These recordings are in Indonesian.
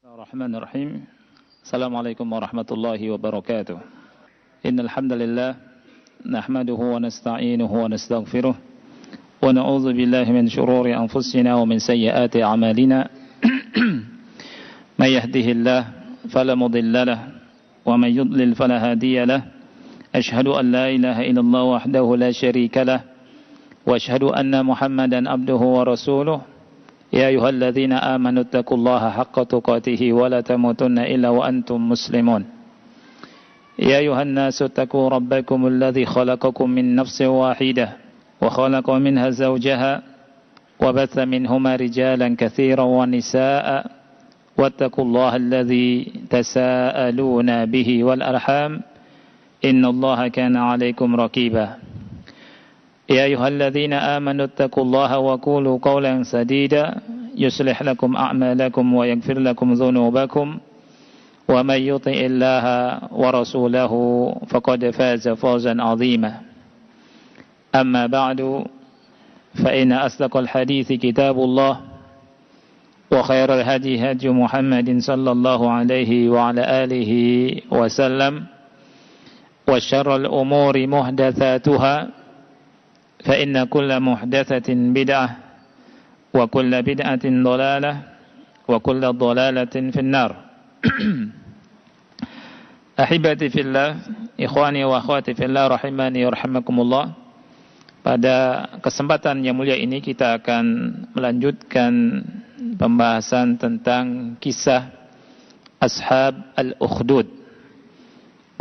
Bismillahirrahmanirrahim. Assalamualaikum warahmatullahi wabarakatuh. Innal hamdalillah nahmaduhu wa nasta'inuhu wa nastaghfiruh wa na'udzu billahi min shururi anfusina wa min sayyiati a'malina. May yahdihillahu fala mudilla lahu wa may yudlil fala hadiya lahu. Ashhadu an la ilaha illallah wahdahu la syarika lahu wa ashhadu anna Muhammadan abduhu wa rasuluh. يا أيها الذين آمنوا اتقوا الله حق تقاته ولا تموتن إلا وأنتم مسلمون يا أيها الناس اتقوا ربكم الذي خلقكم من نفس واحدة وخلق منها زوجها وبث منهما رجالا كثيرا ونساء واتقوا الله الذي تساءلون به والأرحام إن الله كان عليكم رقيبا يا أيها الذين آمنوا اتقوا الله وقولوا قولا سديدا يصلح لكم أعمالكم ويغفر لكم ذنوبكم ومن يطع الله ورسوله فقد فاز فوزا عظيما أما بعد فإن أصدق الحديث كتاب الله وخير الهدي هدي محمد صلى الله عليه وعلى آله وسلم وشر الأمور محدثاتها فإن كل محدثة بدعة وكل بدعة ضلالة وكل ضلالة في النار. Ahibati fillah, ikhwani wa akhwati fillah rahimani wa rahimakumullah. Pada kesempatan yang mulia ini kita akan melanjutkan pembahasan tentang kisah Ashab al-Ukhdud.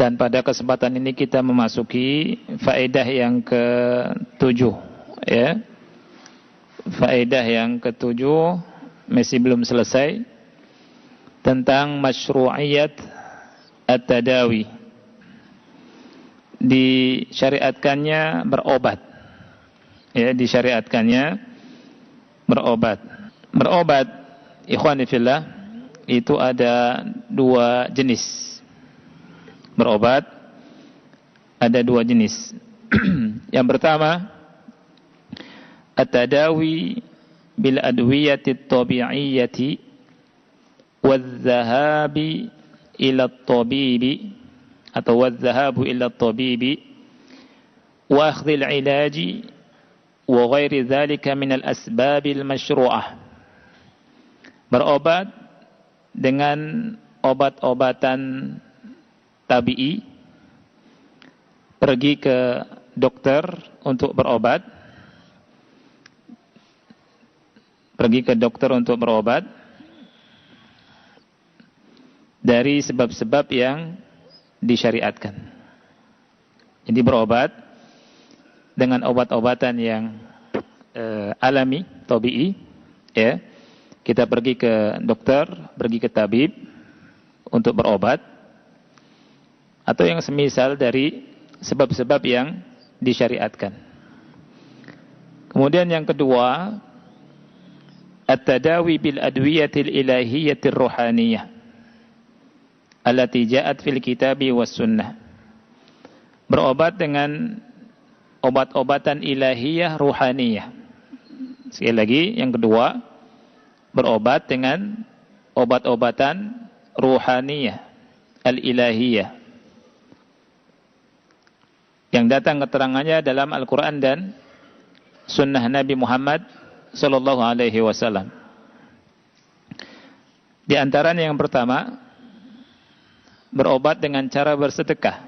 Dan pada kesempatan ini kita memasuki faedah yang ke-7, ya. Faedah yang ke-7 masih belum selesai, tentang masyru'iyat at-tadawi. Disyariatkannya berobat. Ya, disyariatkannya berobat. Berobat, ikhwani fillah, itu ada dua jenis. Berobat ada dua jenis. Yang pertama, at-tadawi bil adwiyati at-tabi'iyyati wadh-dhahabi ila at-tabibi atau wadh-dhahabu ila at-tabibi wa akhdhi al-ilaji wa ghairi dhalika min al-asbab al-mashru'ah. Berobat dengan obat-obatan tabi'i, pergi ke dokter untuk berobat, dari sebab-sebab yang disyariatkan. Jadi berobat dengan obat-obatan yang alami, tabi'i, ya. Kita pergi ke dokter, pergi ke tabib untuk berobat, atau yang semisal dari sebab-sebab yang disyariatkan. Kemudian yang kedua, at-tadawi bil adwiyatil ilahiyyatir ruhaniyah allati ja'at fil kitabi was sunnah. Berobat dengan obat-obatan ilahiyah ruhaniyah. Sekali lagi, yang kedua, berobat dengan obat-obatan ruhaniyah al-ilahiyah, yang datang keterangannya dalam Al-Quran dan Sunnah Nabi Muhammad Sallallahu Alaihi Wasallam. Di antaranya yang pertama, berobat dengan cara bersedekah.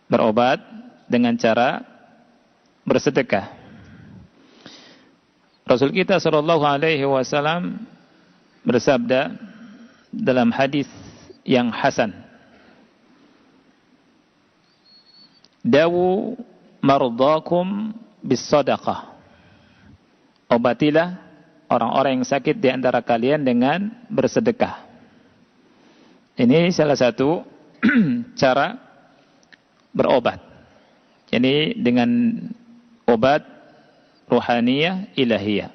Berobat dengan cara bersedekah. Rasul kita Sallallahu Alaihi Wasallam bersabda dalam hadis yang hasan, dawu mardakum bis sadaqah. Obatilah orang-orang yang sakit di antara kalian dengan bersedekah. Ini salah satu cara berobat. Jadi dengan obat ruhaniyah ilahiyah.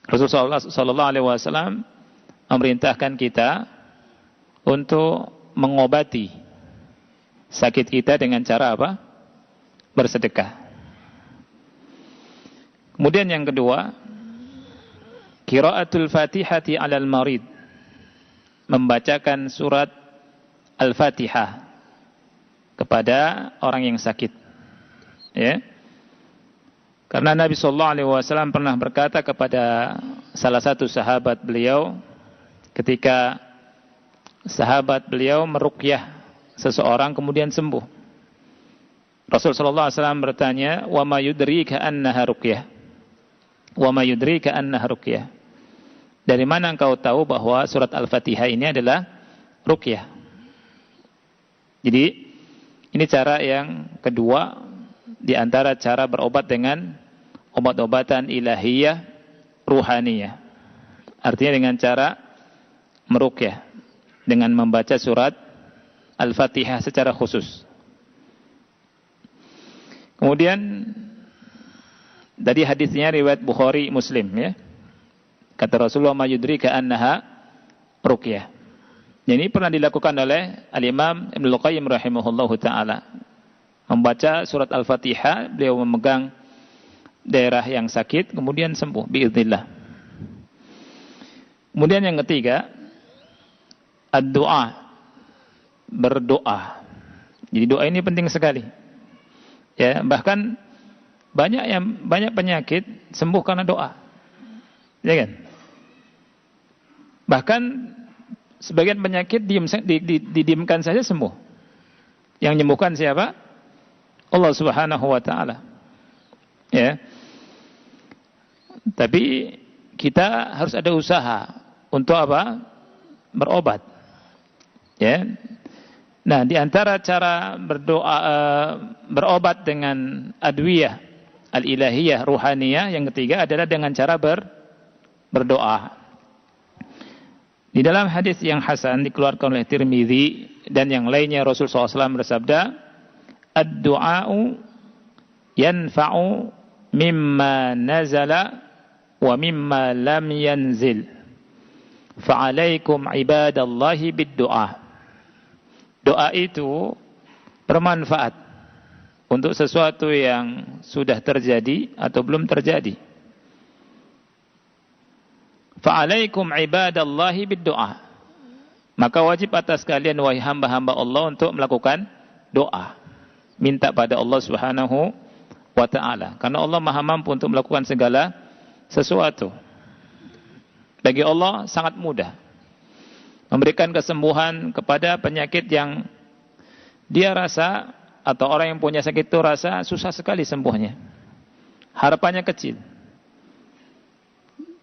Rasulullah sallallahu alaihi wasallam memerintahkan kita untuk mengobati sakit kita dengan cara apa? Bersedekah. Kemudian yang kedua, qiraatul Fatihati 'alal marid, membacakan surat Al-Fatihah kepada orang yang sakit. Ya. Karena Nabi sallallahu alaihi wasallam pernah berkata kepada salah satu sahabat beliau ketika sahabat beliau meruqyah seseorang kemudian sembuh. Rasul sallallahu alaihi wasallam bertanya, "Wa ma yudrika annaha ruqyah?" Wa ma yudrika annaha ruqyah? Dari mana engkau tahu bahwa surat Al-Fatihah ini adalah ruqyah? Jadi ini cara yang kedua di antara cara berobat dengan obat-obatan ilahiyah ruhaniyah. Artinya dengan cara meruqyah, dengan membaca surat Al-Fatihah secara khusus. Kemudian dari hadisnya riwayat Bukhari Muslim, ya. Kata Rasulullah, "Ma yudrika annaha ruqyah." Ini pernah dilakukan oleh Al-Imam Ibnul Qayyim rahimahullahu taala. Membaca surat Al-Fatihah, beliau memegang daerah yang sakit kemudian sembuh biiznillah. Kemudian yang ketiga, ad-du'a, berdoa. Jadi doa ini penting sekali. Ya, bahkan banyak penyakit sembuh karena doa. Ya kan? Bahkan sebagian penyakit didiamkan saja sembuh. Yang menyembuhkan siapa? Allah Subhanahu wa taala. Ya. Tapi kita harus ada usaha untuk apa? Berobat. Ya. Nah, di antara cara berdoa berobat dengan adwiyah al-ilahiyah ruhaniyah yang ketiga adalah dengan cara berdoa. Di dalam hadis yang hasan dikeluarkan oleh Tirmidzi dan yang lainnya, Rasulullah SAW bersabda, "Ad-du'a'u yanfa'u mimma nazala wa mimma lam yanzil. Fa'alaikum ibadallahi bid-du'a." Doa itu bermanfaat untuk sesuatu yang sudah terjadi atau belum terjadi. Fa'alaikum ibadallahi bid-du'a. Maka wajib atas kalian wahai hamba-hamba Allah untuk melakukan doa. Minta pada Allah Subhanahu wa ta'ala. Karena Allah Maha mampu untuk melakukan segala sesuatu. Bagi Allah sangat mudah memberikan kesembuhan kepada penyakit yang dia rasa atau orang yang punya sakit itu rasa susah sekali sembuhnya. Harapannya kecil.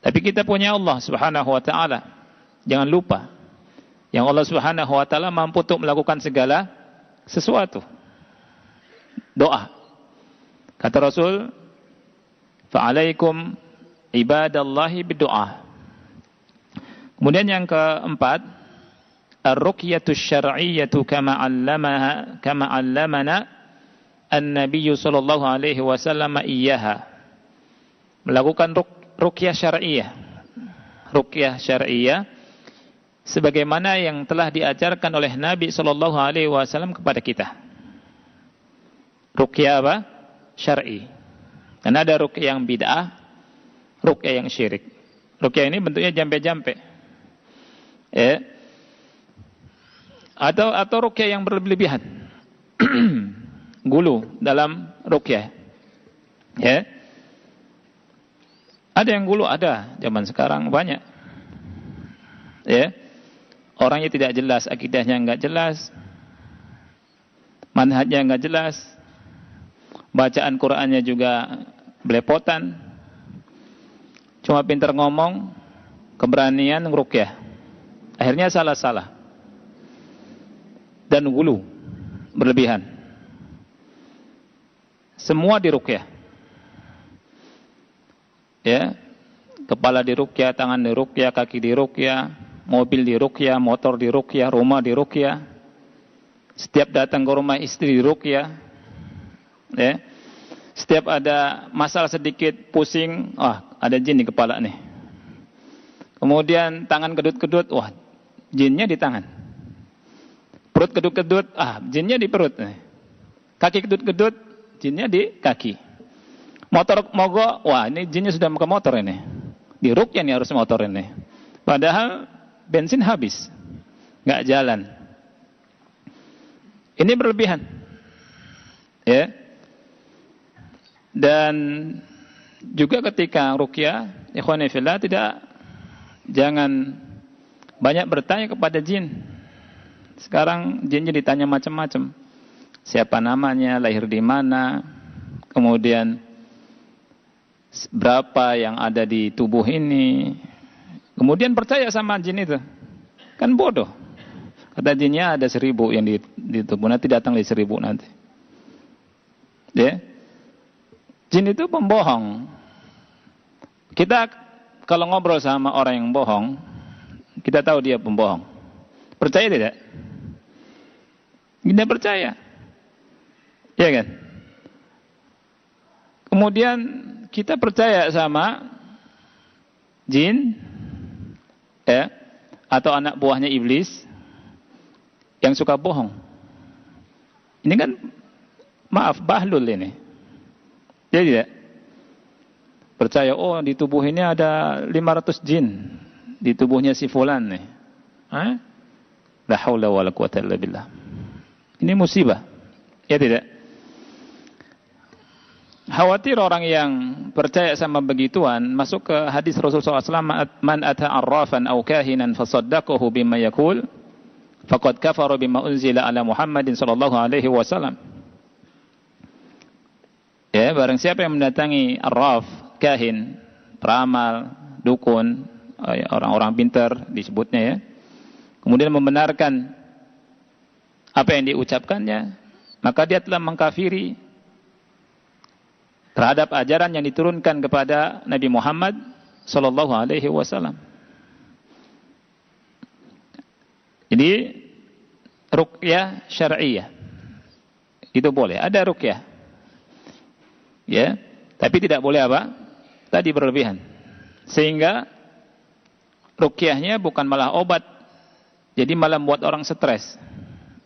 Tapi kita punya Allah Subhanahu wa ta'ala. Jangan lupa. Yang Allah Subhanahu wa ta'ala mampu untuk melakukan segala sesuatu. Doa. Kata Rasul, "Fa'alaikum ibadallahi bid-du'a." Kemudian yang keempat, ar-ruqyatus syar'iyyatu kama 'allamana an-nabiy sallallahu alaihi wasallam iyyaha. Melakukan ruqyah syar'iyyah. Ruqyah syar'iyyah sebagaimana yang telah diajarkan oleh Nabi sallallahu alaihi wasallam kepada kita. Ruqyah apa? Syar'i. Karena ada ruqyah yang bid'ah, ruqyah yang syirik. Ruqyah ini bentuknya jampe-jampe. Ya. Atau ruqyah yang berlebihan. Gulu dalam ruqyah. Ya. Ada yang gulu, ada zaman sekarang banyak. Ya. Orangnya tidak jelas, akidahnya enggak jelas. Manhajnya enggak jelas. Bacaan Qur'annya juga belepotan. Cuma pintar ngomong, keberanian ruqyah. Akhirnya salah-salah. Dan gulu berlebihan. Semua diruqyah. Ya. Kepala diruqyah, tangan diruqyah, kaki diruqyah, mobil diruqyah, motor diruqyah, rumah diruqyah. Setiap datang ke rumah istri diruqyah. Ya. Setiap ada masalah sedikit pusing, ada jin di kepala nih. Kemudian tangan kedut-kedut, jinnya di tangan. Perut kedut-kedut, jinnya di perut. Kaki kedut-kedut, jinnya di kaki. Motor mogok, ini jinnya sudah ke motor ini. Di ruqyah nih harus motor ini. Padahal bensin habis, nggak jalan. Ini berlebihan, ya. Dan juga ketika ruqyah, ikhwani fillah, jangan banyak bertanya kepada jin. Sekarang jinnya ditanya macam-macam. Siapa namanya, lahir di mana, kemudian berapa yang ada di tubuh ini. Kemudian percaya sama jin itu. Kan bodoh. Kata jinnya ada 1000 yang di tubuh, nanti datang di 1000 nanti. Ya. Jin itu pembohong. Kita kalau ngobrol sama orang yang bohong, kita tahu dia pembohong. Percaya tidak? Tidak percaya. Ya kan? Kemudian kita percaya sama jin, ya, atau anak buahnya iblis yang suka bohong. Ini kan, maaf, bahlul ini. Dia tidak percaya, oh di tubuh ini ada 500 jin di tubuhnya si fulan nih. La haula wala quwata illa billah. Ini musibah. Ya tidak? Khawatir orang yang percaya sama begituan masuk ke hadis Rasulullah SAW, man ata arrafan aw kahinan fasaddaqahu bima yaqul faqad kafara bima unzila ala Muhammadin sallallahu alaihi wasallam. Ya, barang siapa yang mendatangi arraf, kahin, peramal, dukun, orang-orang pintar disebutnya, ya, kemudian membenarkan apa yang diucapkannya, maka dia telah mengkafiri terhadap ajaran yang diturunkan kepada Nabi Muhammad sallallahu alaihi wasallam. Jadi ruqyah syar'iyyah itu boleh, ada ruqyah, ya, tapi tidak boleh apa? Tadi berlebihan, sehingga ruqyahnya bukan malah obat, jadi malah membuat orang stres.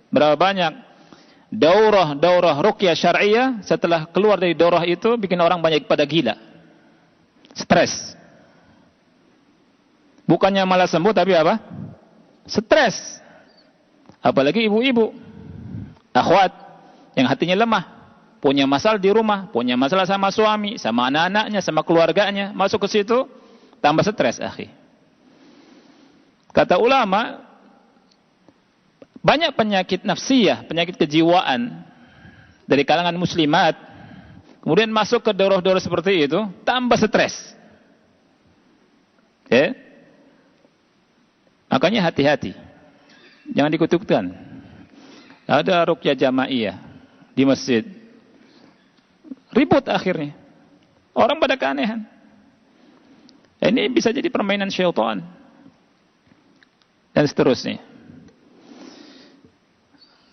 Berapa banyak daurah ruqyah syar'iyyah, setelah keluar dari daurah itu bikin orang banyak pada gila, stres. Bukannya malah sembuh, tapi apa? Stres. Apalagi ibu-ibu, akhwat yang hatinya lemah, punya masalah di rumah, punya masalah sama suami, sama anak-anaknya, sama keluarganya, masuk ke situ tambah stres, akhi. Kata ulama, banyak penyakit nafsiyah, penyakit kejiwaan dari kalangan muslimat, kemudian masuk ke daurah-daurah seperti itu, tambah stres. Ya. Makanya hati-hati, jangan dikutupkan. Ada ruqyah jamaiyah di masjid, ribut akhirnya, orang pada keanehan. Ini bisa jadi permainan syaitan dan seterusnya.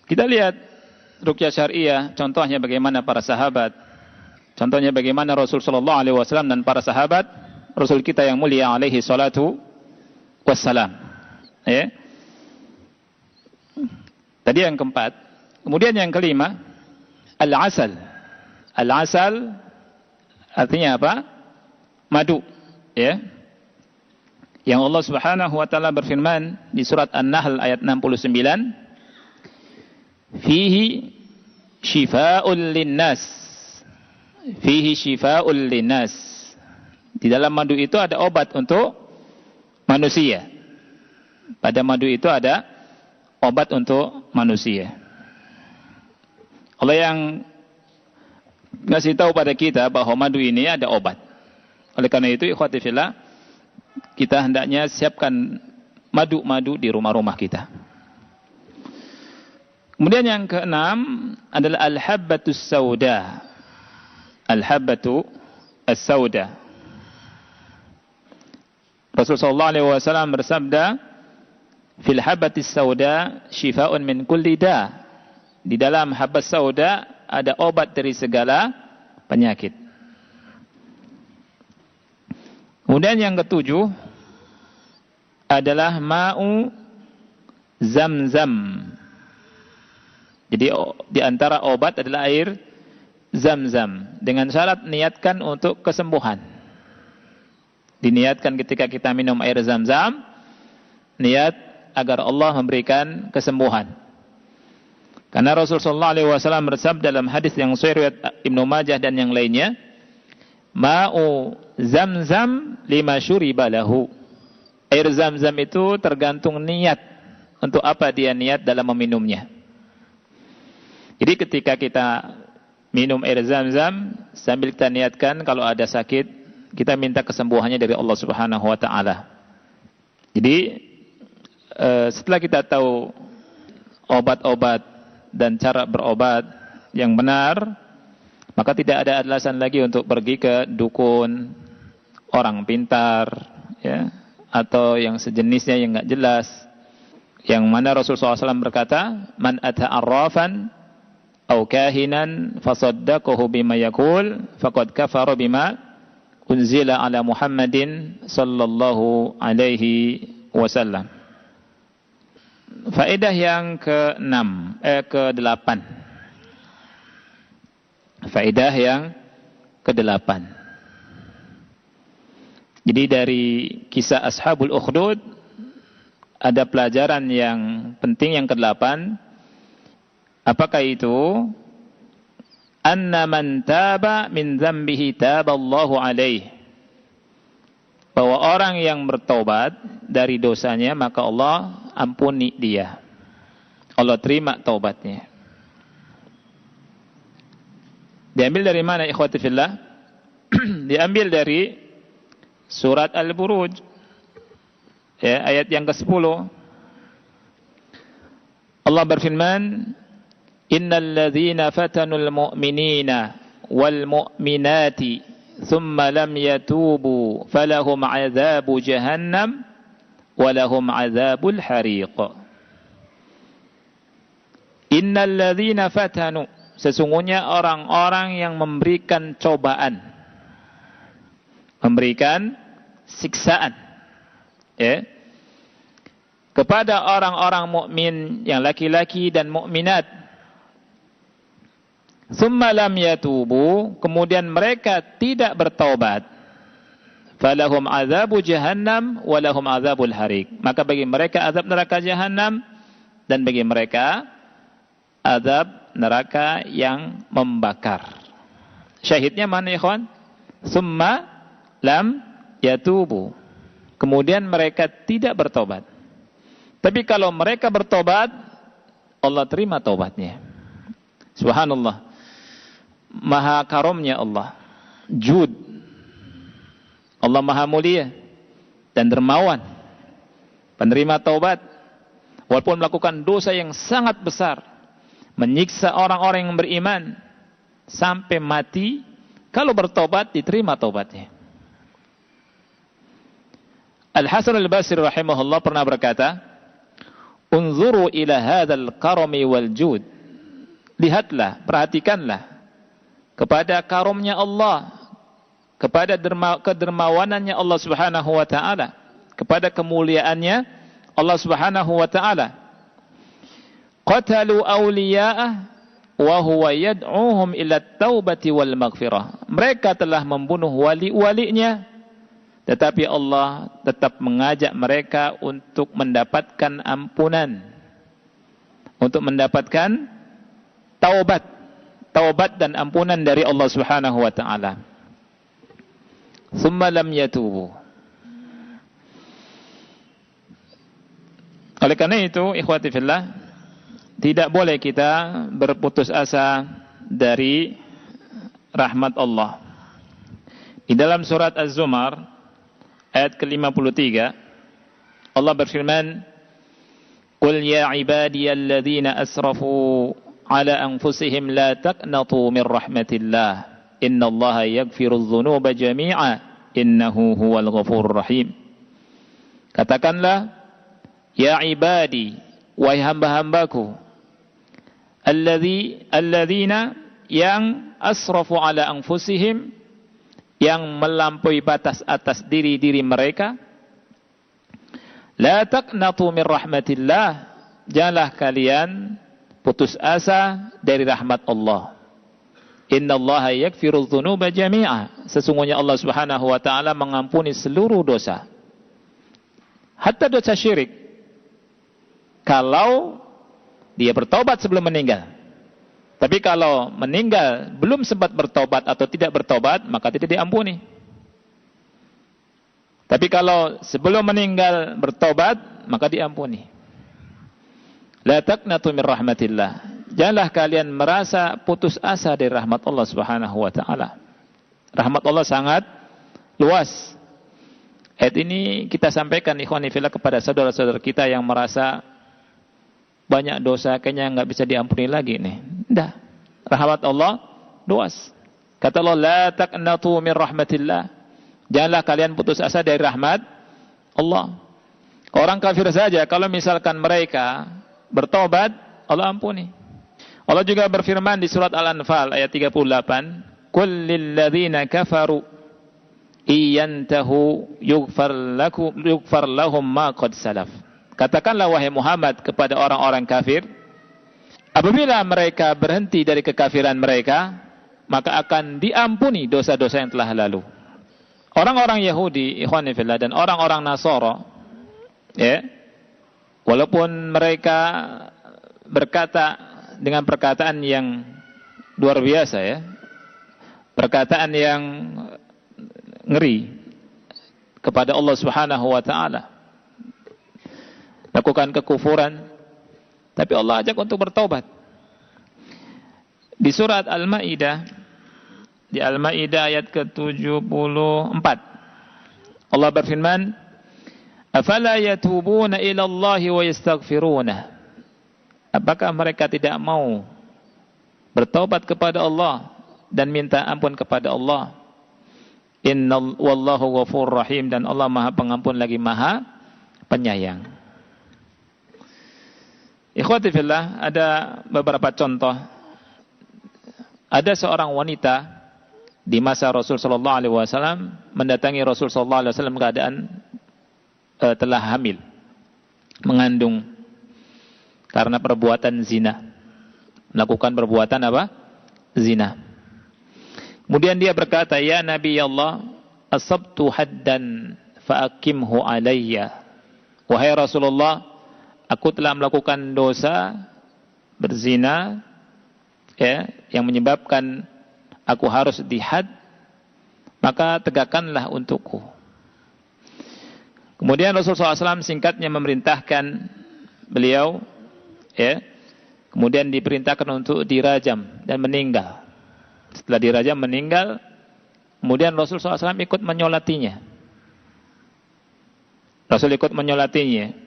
Kita lihat ruqyah syar'iyyah, contohnya bagaimana para sahabat, contohnya bagaimana Rasul sallallahu alaihi wasallam dan para sahabat Rasul kita yang mulia alaihi salatu wassalam. Ya. Tadi yang keempat. Kemudian yang kelima, al-asal. Al-asal artinya apa? Madu, ya. Yang Allah Subhanahu wa taala berfirman di surat An-Nahl ayat 69, fihi shifa'ul linnas. Fihi shifa'ul linnas. Di dalam madu itu ada obat untuk manusia. Pada madu itu ada obat untuk manusia. Allah yang ngasih tahu pada kita bahwa madu ini ada obat. Oleh karena itu, ikhwati fillah, kita hendaknya siapkan madu-madu di rumah-rumah kita. Kemudian yang keenam adalah al-habbatus sauda. Al-habbatu as-sauda. Rasulullah SAW bersabda, fil habbatis sauda shifaa'un min kulli da. Di dalam habbat sauda ada obat dari segala penyakit. Kemudian yang ketujuh adalah ma'u zam-zam. Jadi di antara obat adalah air zam-zam, dengan syarat niatkan untuk kesembuhan. diniatkan ketika kita minum air Zam-Zam, niat agar Allah memberikan kesembuhan. Karena Rasulullah SAW bersabda dalam hadis yang sahih riwayat Ibnu Majah dan yang lainnya, ma'u Zam-Zam lima syuriba lahu. Air Zam-Zam itu tergantung niat, untuk apa dia niat dalam meminumnya. Jadi ketika kita minum air Zam-Zam, sambil kita niatkan kalau ada sakit, kita minta kesembuhannya dari Allah Subhanahu wa taala. Jadi setelah kita tahu obat-obat dan cara berobat yang benar, maka tidak ada alasan lagi untuk pergi ke dukun, orang pintar, ya, atau yang sejenisnya yang enggak jelas. Yang mana Rasulullah SAW berkata, man ata arrafan aw kahinan fasaddaqahu bima yaqul faqad kafara bima unzila ala Muhammadin sallallahu alaihi wasallam. Faedah yang ke-8. Faedah yang ke-8. Jadi dari kisah Ashabul Ukhdud ada pelajaran yang penting yang ke-8. Apakah itu? Anna man taba min dzambihi taballahu alaihi. Bahwa orang yang bertobat dari dosanya, maka Allah ampuni dia. Allah terima taubatnya. Diambil dari mana ikhwati fillah? Diambil dari surat Al-Buruj, ya, ayat yang ke-10. Allah berfirman, innal ladzina fatanul mu'minina wal mu'minati thumma lam yatubu falahum 'adzabu jahannam walahum 'adzabul hariq. Innal ladzina fatanu, sesungguhnya orang-orang yang memberikan cobaan, memberikan siksaan, ya, kepada orang-orang mukmin yang laki-laki dan mukminat, thumma lam yatubu, kemudian mereka tidak bertaubat, falahum azabu jahannam walahum azabul harik, maka bagi mereka azab neraka jahannam dan bagi mereka azab neraka yang membakar. Syahidnya mana ikhwan? Thumma lam yatubu, kemudian mereka tidak bertobat. Tapi kalau mereka bertobat, Allah terima taubatnya. Subhanallah, maha karomnya Allah, jud Allah, maha mulia dan dermawan, penerima taubat. Walaupun melakukan dosa yang sangat besar, menyiksa orang-orang yang beriman sampai mati, kalau bertobat diterima taubatnya. Al-Hasan al-Basri rahimahullah pernah berkata, unzuru ila hadzal karami wal jud. Lihatlah, perhatikanlah kepada karomnya Allah, kepada kedermawanannya Allah Subhanahu wa taala, kepada kemuliaannya Allah Subhanahu wa taala. Qatalu awliya'ah wa huwa yad'uhum ila at-taubati wal maghfirah. Mereka telah membunuh wali-walinya, tetapi Allah tetap mengajak mereka untuk mendapatkan ampunan, untuk mendapatkan taubat dan ampunan dari Allah Subhanahu wa taala. Tsumma lam yatubu. Oleh karena itu, ikhwati fillah, tidak boleh kita berputus asa dari rahmat Allah. Di dalam surat Az-Zumar ayat ke-53, Allah berfirman, qul ya ibadiyalladzina asrafu ala anfusihim la taqnatu min rahmatillah innallaha yaghfirudz dzunuba jami'a innahu huwal ghafurur rahim. Katakanlah, ya ibadi, wahai hamba-hambaku, alladzina yang asrafu ala anfusihim, yang melampaui batas atas diri-diri mereka, la taqnatu min rahmatillah, janganlah kalian putus asa dari rahmat Allah. Innallaha yaghfiru dzunuba jami'a. Sesungguhnya Allah Subhanahu wa taala mengampuni seluruh dosa. Hatta dosa syirik. Kalau dia bertobat sebelum meninggal. Tapi kalau meninggal belum sempat bertobat atau tidak bertobat, maka tidak diampuni. Tapi kalau sebelum meninggal bertobat, maka diampuni. La taqnatu min rahmatillah. Janganlah kalian merasa putus asa dari rahmat Allah Subhanahu wa taala. Rahmat Allah sangat luas. Ayat ini kita sampaikan ikhwani fillah kepada saudara-saudara kita yang merasa banyak dosa kayaknya enggak bisa diampuni lagi nih. Tidak. Rahmat Allah luas. Kata Allah, la taqnatu min rahmatillah. Janganlah kalian putus asa dari rahmat Allah. Orang kafir saja kalau misalkan mereka bertobat, Allah ampuni. Allah juga berfirman di surat Al-Anfal ayat 38, "Qul lil ladzina kafaru iyantahu yughfar lahum ma qad salaf." Katakanlah wahai Muhammad kepada orang-orang kafir, apabila mereka berhenti dari kekafiran mereka, maka akan diampuni dosa-dosa yang telah lalu. Orang-orang Yahudi, ikhwan fillah, dan orang-orang Nasara, ya, walaupun mereka berkata dengan perkataan yang luar biasa, ya, perkataan yang ngeri kepada Allah Subhanahu wa taala, lakukan kekufuran, tapi Allah ajak untuk bertaubat. Di surat Al-Maidah, di Al-Maidah ayat ke-74, Allah berfirman, "Afala yatubuna ila Allahi wa yastaghfiruna." Apakah mereka tidak mau bertaubat kepada Allah dan minta ampun kepada Allah? Inna wallahu ghafurur rahim, dan Allah Maha Pengampun lagi Maha Penyayang. Ikhwati fillah, ada beberapa contoh. Ada seorang wanita di masa Rasul sallallahu alaihi wasallam mendatangi Rasul sallallahu alaihi wasallam keadaan telah hamil, mengandung karena perbuatan zina. Melakukan perbuatan apa? Zina. Kemudian dia berkata, "Ya Nabi Allah, asabtu haddan fa'aqimhu alayya." Wahai Rasulullah, aku telah melakukan dosa berzina, ya, yang menyebabkan aku harus dihad, maka tegakkanlah untukku. Kemudian Rasulullah SAW singkatnya memerintahkan beliau, ya, kemudian diperintahkan untuk dirajam dan meninggal. Setelah dirajam meninggal, kemudian Rasulullah SAW ikut menyolatinya. Rasul ikut menyolatinya.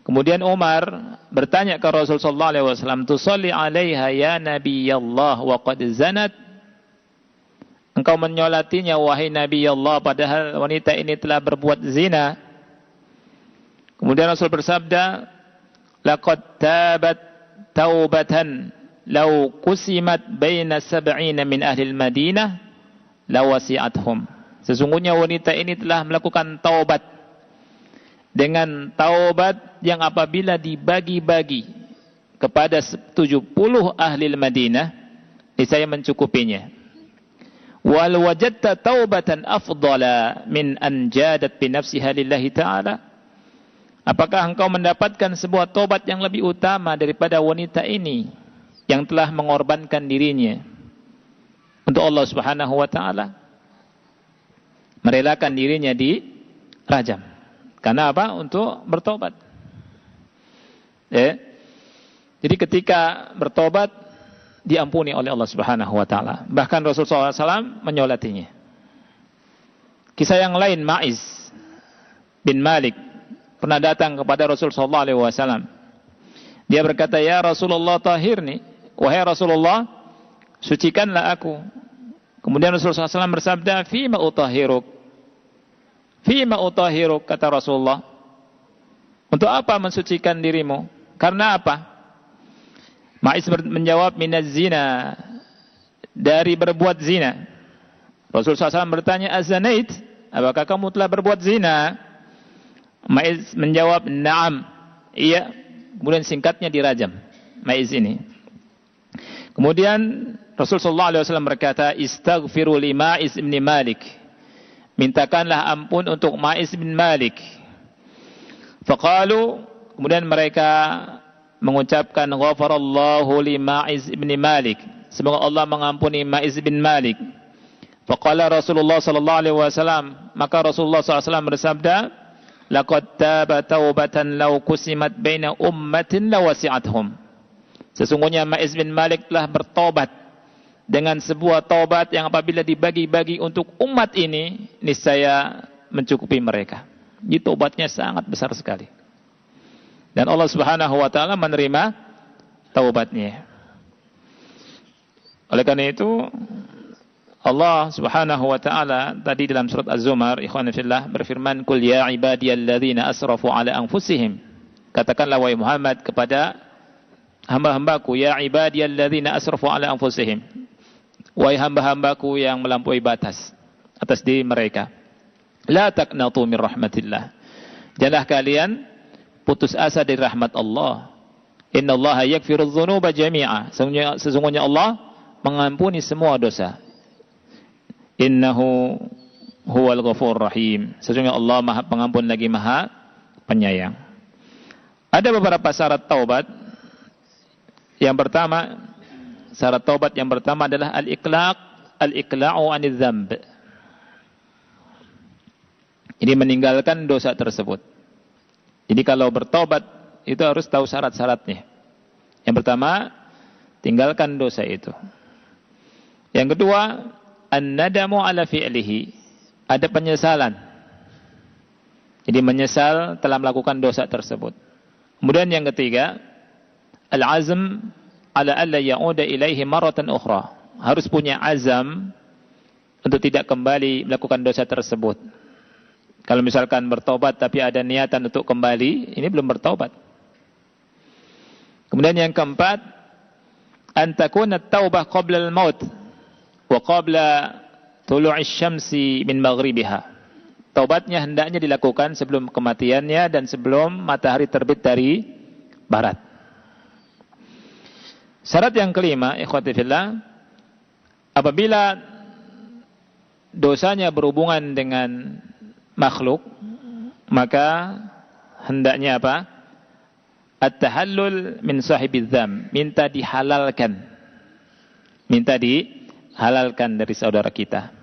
Kemudian Umar bertanya ke Rasulullah SAW, "Tusalli 'alaiha ya Nabi Allah wa qad zanat?" Engkau menyolatinya wahai Nabi Allah, padahal wanita ini telah berbuat zina. Kemudian Rasul bersabda, "Laqad tabat taubatan law qusimat baina sab'ina min ahli al-Madinah lawasi'athum." Sesungguhnya wanita ini telah melakukan taubat dengan taubat yang apabila dibagi-bagi kepada 70 ahli al-Madinah, niscaya mencukupinya. Wal wajadta taubatan afdala min an jadat bi nafsiha lillahi ta'ala. Apakah engkau mendapatkan sebuah taubat yang lebih utama daripada wanita ini yang telah mengorbankan dirinya untuk Allah Subhanahu wa taala? Merelakan dirinya dirajam. Karena apa? Untuk bertobat. Ya. Jadi ketika bertobat diampuni oleh Allah Subhanahu wa taala. Bahkan Rasulullah SAW menyolatinya. Kisah yang lain, Ma'iz bin Malik pernah datang kepada Rasulullah SAW. Dia berkata, "Ya Rasulullah, tahirni." Wahai Rasulullah, sucikanlah aku. Kemudian Rasulullah SAW bersabda, "Fima utahhiruk?" "Fima utahhiruk," kata Rasulullah. "Untuk apa mensucikan dirimu? Karena apa?" Ma'iz menjawab, "Minaz zina," dari berbuat zina. Rasulullah SAW bertanya, "Azanait?" Apakah kamu telah berbuat zina? Ma'iz menjawab, "Na'am." Iya. Kemudian singkatnya dirajam Ma'iz ini. Kemudian Rasul sallallahu alaihi wasallam berkata, "Istaghfiru li Ma'iz bin Malik." Mintakanlah ampun untuk Ma'iz bin Malik. Faqalu, kemudian mereka mengucapkan, "Ghafarallahu li Ma'iz bin Malik." Semoga Allah mengampuni Ma'iz bin Malik. Faqala Rasulullah sallallahu alaihi wasallam, maka Rasulullah sallallahu alaihi wasallam bersabda, "Laqad taba taubatan law kusimat baina ummatin lawasi'athum." Sesungguhnya Ma'iz bin Malik telah bertobat dengan sebuah taubat yang apabila dibagi-bagi untuk umat ini, niscaya mencukupi mereka. Jadi taubatnya sangat besar sekali. Dan Allah Subhanahu wa taala menerima taubatnya. Oleh karena itu, Allah Subhanahu wa taala tadi dalam surat Az-Zumar, ikhwan fillah, berfirman, "Qul ya ibadiyalladzina asrafu ala anfusihim." Katakanlah wahai Muhammad kepada hamba-hambaku, ya ibadiyalladzina asrafu ala anfusihim. Wahai hamba-hambaku yang melampaui batas atas diri mereka. La taqnatu min rahmatillah. Janganlah kalian putus asa dari rahmat Allah. Innallaha yaghfirudz dzunuba jami'a. Sesungguhnya Allah mengampuni semua dosa. Innahu huwal ghafurur rahim. Sesungguhnya Allah Maha Pengampun lagi Maha Penyayang. Ada beberapa syarat taubat. Yang pertama, syarat taubat yang pertama adalah al-iqla'u 'anil dzamb. Jadi meninggalkan dosa tersebut. Jadi kalau bertobat itu harus tahu syarat-syaratnya. Yang pertama, tinggalkan dosa itu. Yang kedua, an-nadamu 'ala fi'lihi. Ada penyesalan. Jadi menyesal telah melakukan dosa tersebut. Kemudian yang ketiga, al-azm 'ala alla ya'uda ilaihi maratan ukhra. Harus punya azam untuk tidak kembali melakukan dosa tersebut. Kalau misalkan bertobat tapi ada niatan untuk kembali, ini belum bertobat. Kemudian yang keempat, an takuna at-taubah qabla al-maut wa qabla tulu'is syamsi min maghribiha. Taubatnya hendaknya dilakukan sebelum kematiannya dan sebelum matahari terbit dari barat. Syarat yang kelima, ikhwati fillah, apabila dosanya berhubungan dengan makhluk, maka hendaknya apa? At-tahallul min sahibiz dzam, minta dihalalkan. Minta dihalalkan dari saudara kita.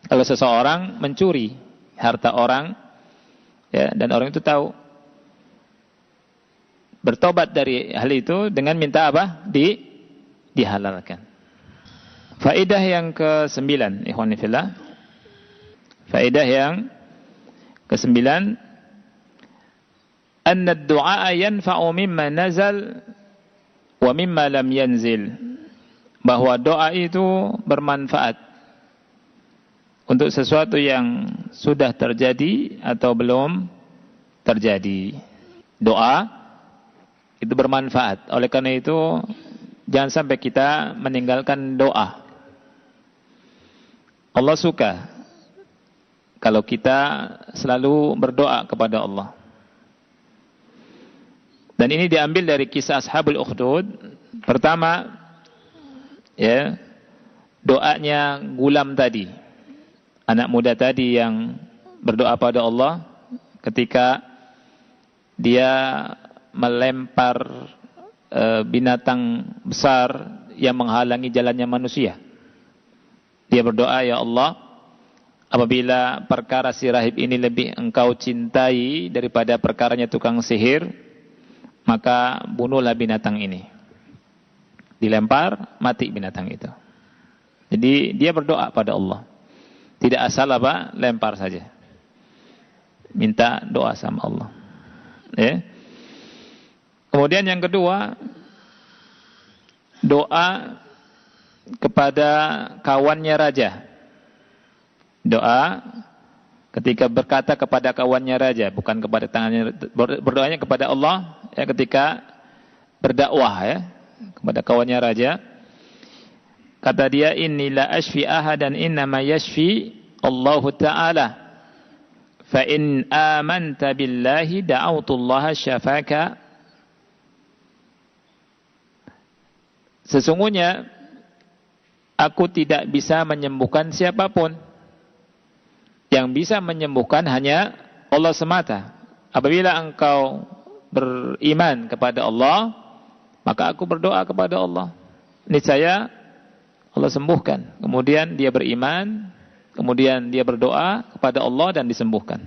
Kalau seseorang mencuri harta orang, ya, dan orang itu tahu, bertobat dari hal itu dengan minta apa? Dihalalkan. Faedah yang ke-9, ikhwan fillah. Faedah yang ke-9, anna ad-du'a yanfa'u mimma nazal wa mimma lam yanzil. Bahwa doa itu bermanfaat untuk sesuatu yang sudah terjadi atau belum terjadi. Doa itu bermanfaat. Oleh karena itu, jangan sampai kita meninggalkan doa. Allah suka kalau kita selalu berdoa kepada Allah. Dan ini diambil dari kisah Ashabul Ukhdud. Pertama, ya, doanya gulam tadi, anak muda tadi yang berdoa pada Allah ketika dia melempar binatang besar yang menghalangi jalannya manusia. Dia berdoa, ya Allah, apabila perkara si rahib ini lebih engkau cintai daripada perkaranya tukang sihir, maka bunuhlah binatang ini. Dilempar, mati binatang itu. Jadi dia berdoa pada Allah. Tidak asal apa, lempar saja. Minta doa sama Allah. Ya. Kemudian yang kedua, doa kepada kawannya raja. Doa ketika berkata kepada kawannya raja, bukan kepada tangannya, berdoanya kepada Allah ya, ketika berdakwah ya, kepada kawannya raja. Kata dia, inni la ashfi ahadan innama yashfi Allah Ta'ala. Fa in amanta billahi da'autullaha syafaka sesungguhnya aku tidak bisa menyembuhkan siapapun. Yang bisa menyembuhkan hanya Allah semata. Apabila engkau beriman kepada Allah, maka aku berdoa kepada Allah, niscaya Allah sembuhkan. Kemudian dia beriman, kemudian dia berdoa kepada Allah dan disembuhkan.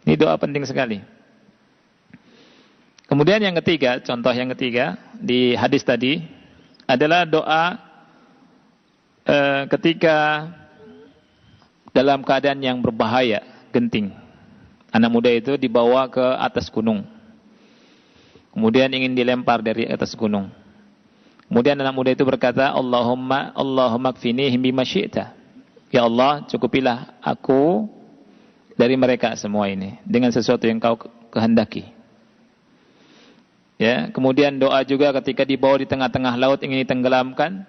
Ini doa penting sekali. Kemudian yang ketiga, contoh yang ketiga di hadis tadi adalah doa ketika dalam keadaan yang berbahaya, genting. Anak muda itu dibawa ke atas gunung. Kemudian ingin dilempar dari atas gunung. Kemudian anak muda itu berkata, Allahumma kfinihim bima syi'ta. Ya Allah, cukupilah aku dari mereka semua ini dengan sesuatu yang kau kehendaki. Ya, kemudian doa juga ketika dibawa di tengah-tengah laut ingin ditenggelamkan,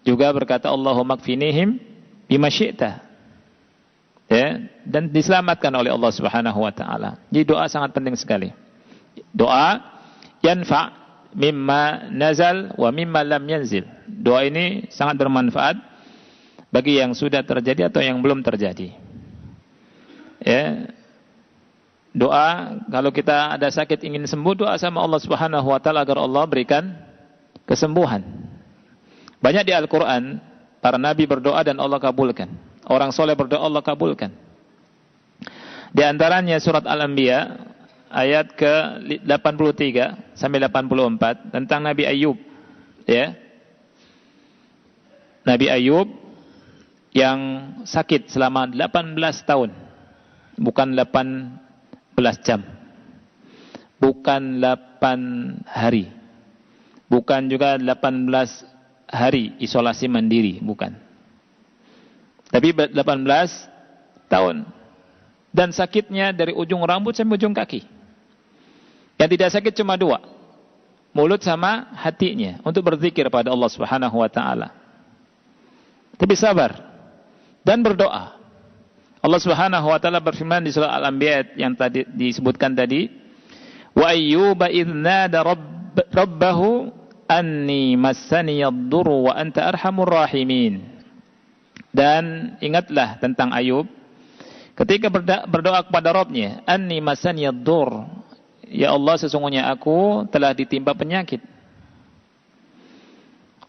juga berkata Allahumma kfinihim bima syi'ta. Ya, dan diselamatkan oleh Allah Subhanahu wa taala. Jadi doa sangat penting sekali. Doa yanfa' mimma nazal wa mimma lam yanzil. Doa ini sangat bermanfaat bagi yang sudah terjadi atau yang belum terjadi. Ya. Doa kalau kita ada sakit ingin sembuh, doa sama Allah Subhanahu wa taala agar Allah berikan kesembuhan. Banyak di Al-Qur'an para nabi berdoa dan Allah kabulkan. Orang soleh berdoa Allah kabulkan. Di antaranya surat Al-Anbiya ayat ke-83 sampai 84 tentang Nabi Ayub. Ya. Nabi Ayub yang sakit selama 18 tahun. Bukan 18 jam. Bukan 8 hari. Bukan juga 18 hari isolasi mandiri, bukan. Tapi 18 tahun. Dan sakitnya dari ujung rambut sampai ujung kaki. Yang tidak sakit cuma 2. Mulut sama hatinya. Untuk berzikir pada Allah Subhanahu wa ta'ala. Tapi sabar. Dan berdoa. Allah Subhanahu wa ta'ala berfirman di surah Al-Anbiya yang tadi disebutkan tadi. Wa ayyuba idnada rabbahu anni massaniyad-durru wa anta arhamur rahimin. Dan ingatlah tentang Ayub ketika berdoa kepada Rabb-Nya, anni masaniyad-dur, ya Allah sesungguhnya aku telah ditimpa penyakit.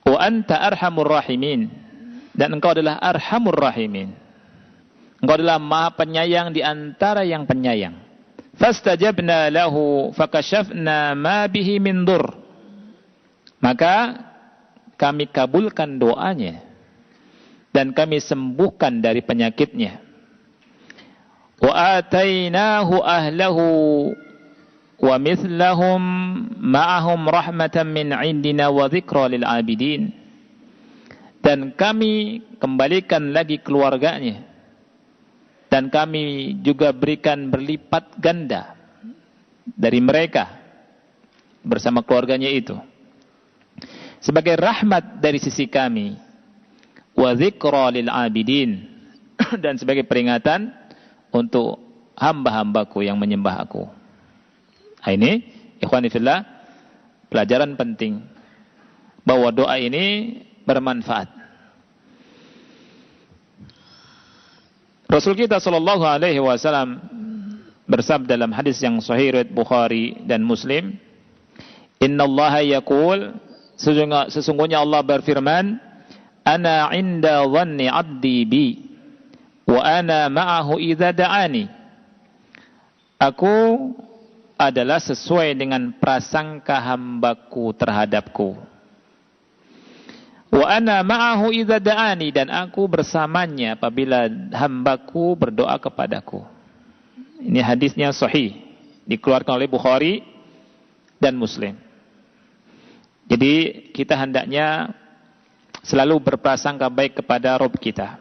Wa anta arhamur rahimin, dan engkau adalah arhamur rahimin. Engkau adalah Maha Penyayang di antara yang penyayang. Fastajabna lahu fakashafna ma bihi min dur. Maka kami kabulkan doanya dan kami sembuhkan dari penyakitnya. Wa atainahu ahlahu wa mithlahum ma'ahum rahmatan min 'indina wa dzikra lil 'abidin. Dan kami kembalikan lagi keluarganya. Dan kami juga berikan berlipat ganda dari mereka bersama keluarganya itu. Sebagai rahmat dari sisi kami. Wa dzikra lil 'abidin, dan sebagai peringatan untuk hamba-hambaku yang menyembah aku. Nah, ini ikhwani fillah pelajaran penting bahwa doa ini bermanfaat. Rasul kita sallallahu alaihi wasallam bersabda dalam hadis yang sahih riwayat Bukhari dan Muslim, "Innallaha yaqul," sesungguhnya Allah berfirman, Ana inda dhanni 'abdi bi wa ana ma'ahu idza da'ani. Aku adalah sesuai dengan prasangka hambaku terhadapku. Wa ana ma'ahu idza da'ani, dan aku bersamanya apabila hambaku berdoa kepadaku. Ini hadisnya sahih, dikeluarkan oleh Bukhari dan Muslim. Jadi kita hendaknya selalu berprasangka baik kepada Rabb kita.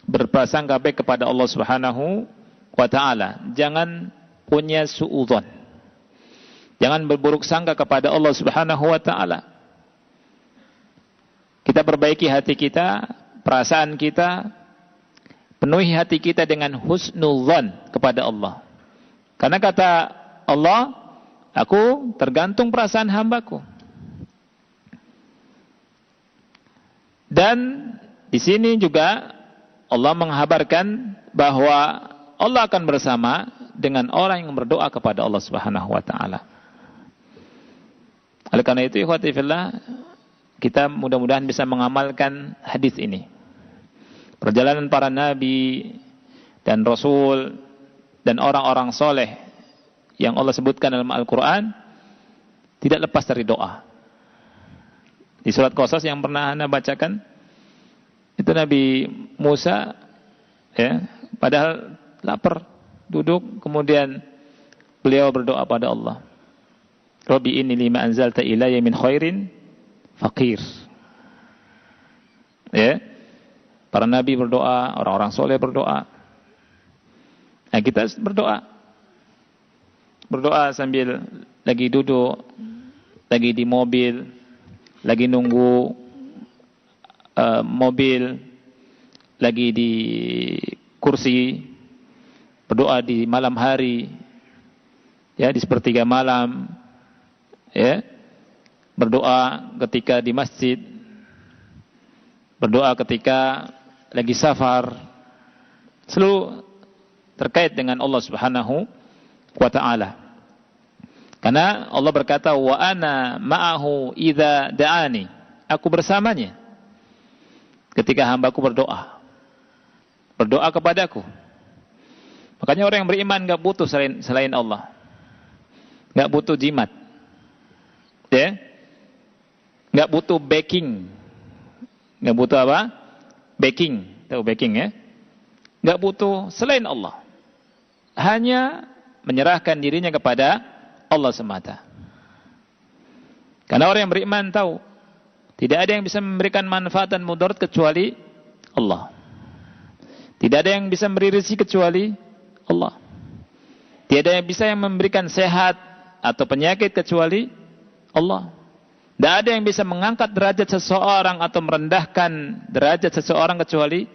Berprasangka baik kepada Allah Subhanahu wa ta'ala. Jangan punya suudzon. Jangan berburuk sangka kepada Allah Subhanahu wa ta'ala. Kita perbaiki hati kita, perasaan kita, penuhi hati kita dengan husnudzon kepada Allah. Karena kata Allah, aku tergantung perasaan hambaku. Dan di sini juga Allah menghabarkan bahwa Allah akan bersama dengan orang yang berdoa kepada Allah Subhanahu wa taala. Oleh karena itu, ikhwati fillah, kita mudah-mudahan bisa mengamalkan hadis ini. Perjalanan para nabi dan rasul dan orang-orang soleh yang Allah sebutkan dalam Al-Quran tidak lepas dari doa. Di surat Qasas yang pernah Anda bacakan, itu Nabi Musa, ya, padahal lapar, duduk, kemudian beliau berdoa pada Allah. Rabbi inni lima anzalta ilayya min khairin faqir. Ya, para nabi berdoa, orang-orang soleh berdoa. Nah, kita berdoa sambil lagi duduk, lagi di mobil, lagi nunggu mobil, lagi di kursi, berdoa di malam hari, ya, di sepertiga malam, ya, berdoa ketika di masjid, berdoa ketika lagi safar, selalu terkait dengan Allah Subhanahu wa ta'ala. Karena Allah berkata, wa ana ma'ahu idza da'ani, aku bersamanya ketika hambaku berdoa kepadaku. Makanya orang yang beriman gak butuh selain Allah, gak butuh jimat, ya, gak butuh backing, gak butuh apa? Backing, tahu backing, ya? Gak butuh selain Allah, hanya menyerahkan dirinya kepada Allah semata. Karena orang yang beriman tahu tidak ada yang bisa memberikan manfaat dan mudarat kecuali Allah. Tidak ada yang bisa memberi rezeki kecuali Allah. Tidak ada yang bisa memberikan sehat atau penyakit kecuali Allah. Tidak ada yang bisa mengangkat derajat seseorang atau merendahkan derajat seseorang kecuali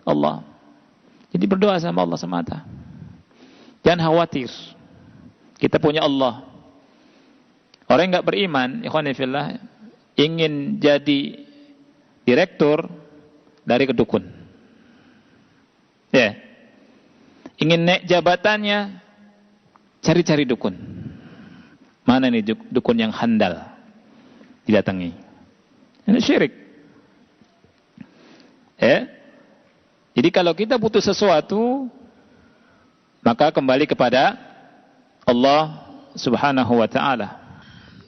Allah. Jadi berdoa sama Allah semata. Jangan khawatir, kita punya Allah. Orang yang gak beriman, ikhwan fillah, ingin jadi direktur dari kedukun, ya, ingin naik jabatannya, cari-cari dukun. Mana nih dukun yang handal, didatangi. Ini syirik, ya. Jadi kalau kita butuh sesuatu, maka kembali kepada Allah Subhanahu wa ta'ala.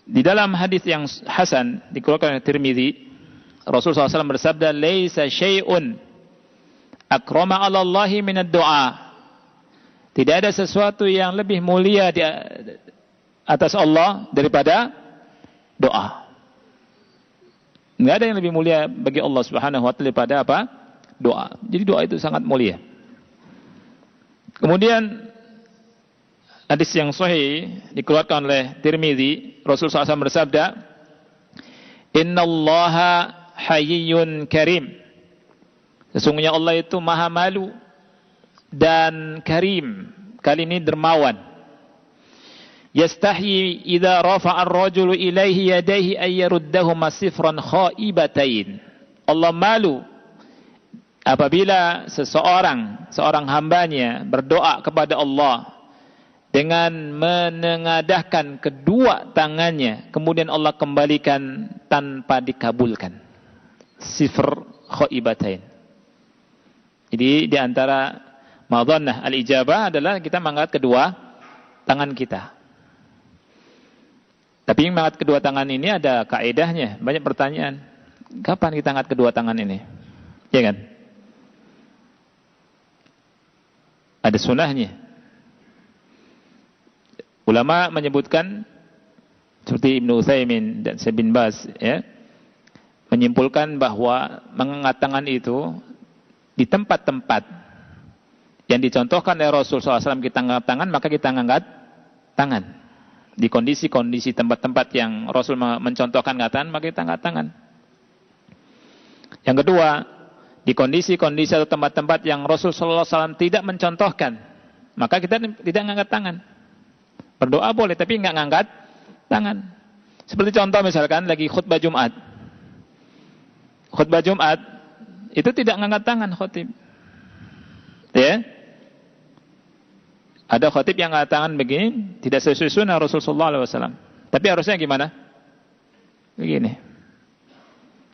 Di dalam hadis yang hasan dikeluarkan oleh Tirmidzi, Rasulullah SAW bersabda, "Laisa syai'un akrama 'ala Allahi min ad-du'a." Tidak ada sesuatu yang lebih mulia di atas Allah daripada doa. Enggak ada yang lebih mulia bagi Allah Subhanahu wa ta'ala daripada apa? Doa. Jadi doa itu sangat mulia. Kemudian hadis yang sahih dikeluarkan oleh Tirmidzi, Rasulullah SAW bersabda, "Innallaha hayyun karim." Sesungguhnya Allah itu maha malu dan karim. Kali ini dermawan. Yastahyi idza rafa'a ar-rajulu ilaihi yadayhi ay yaruddahuma sifran khaibatain. Allah malu apabila seorang hambanya berdoa kepada Allah dengan menengadahkan kedua tangannya, kemudian Allah kembalikan tanpa dikabulkan. Sifr khaibatain. Jadi di antara madhannah al-ijabah adalah kita mengangkat kedua tangan kita. Tapi mengangkat kedua tangan ini ada kaedahnya. Banyak pertanyaan, kapan kita angkat kedua tangan ini? Ya kan? Ada sunahnya. Ulama menyebutkan seperti Ibnu Utsaimin dan Syekh bin Baz, ya, menyimpulkan bahwa mengangkat tangan itu di tempat-tempat yang dicontohkan oleh Rasulullah SAW kita angkat tangan, maka kita angkat tangan. Di kondisi-kondisi tempat-tempat yang Rasul mencontohkan angkat tangan, maka kita angkat tangan. Yang kedua, di kondisi-kondisi atau tempat-tempat yang Rasulullah SAW tidak mencontohkan, maka kita tidak angkat tangan. Berdoa boleh, tapi nggak ngangkat tangan. Seperti contoh misalkan lagi khutbah Jumat. khutbah Jumat itu tidak ngangkat tangan khatib. Ya. Ada khatib yang ngangkat tangan begini, tidak sesuai sunnah Rasulullah SAW. Tapi harusnya gimana? Begini.